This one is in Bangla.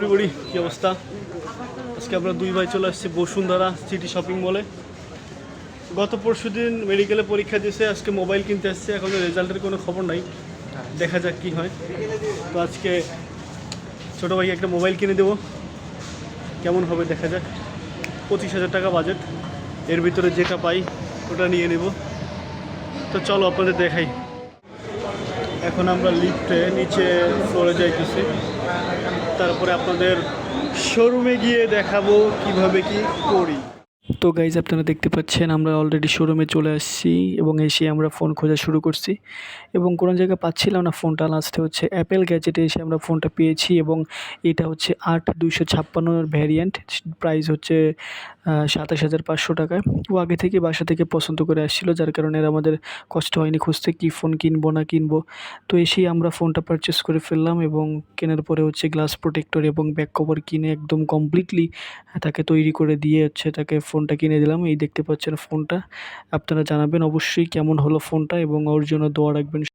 পরিবারই কী অবস্থা? আজকে আমরা দুই ভাই চলে আসছি বসুন্ধরা সিটি শপিং মলে। গত পরশুদিন মেডিকেলে পরীক্ষা দিয়েছে, আজকে মোবাইল কিনতে আসছে। এখনও রেজাল্টের কোনো খবর নাই, দেখা যাক কী হয়। তো আজকে ছোটো ভাইকে একটা মোবাইল কিনে দেবো, কেমন হবে দেখা যাক। 25,000 টাকা বাজেট, এর ভিতরে যেটা পাই ওটা নিয়ে নেব। তো চলো আপনাদের দেখাই। এখন আমরা লিফটে নিচে ফ্লোরে যাইতেছি, তারপরে আপনাদের শোরুমে গিয়ে দেখাবো কিভাবে কি করি। তো গাইজ আপনারা দেখতে পাচ্ছেন আমরা অলরেডি শোরুমে চলে আসছি এবং এসে আমরা ফোন খোঁজা শুরু করছি এবং কোনো জায়গায় পাচ্ছিলাম না ফোনটা। লাস্টে হচ্ছে অ্যাপেল গ্যাজেটে এসে আমরা ফোনটা পেয়েছি এবং এটা হচ্ছে 8/256 ভ্যারিয়েন্ট। প্রাইস হচ্ছে 27,500 টাকায়। ও আগে থেকে বাসা থেকে পছন্দ করে আসছিলো, যার কারণে আর আমাদের কষ্ট হয়নি খুঁজতে কী ফোন কিনবো না কিনবো। তো এসেই আমরা ফোনটা পারচেস করে ফেললাম এবং কেনার পরে হচ্ছে গ্লাস প্রোটেক্টর এবং ব্যাক কভার কিনে একদম কমপ্লিটলি তাকে তৈরি করে দিয়ে হচ্ছে তাকে ফোনটা কিনে দিলাম। এই দেখতে পাচ্ছেন ফোনটা। আপনারা জানাবেন অবশ্যই কেমন হলো ফোনটা এবং ওর জন্য দোয়া রাখবেন।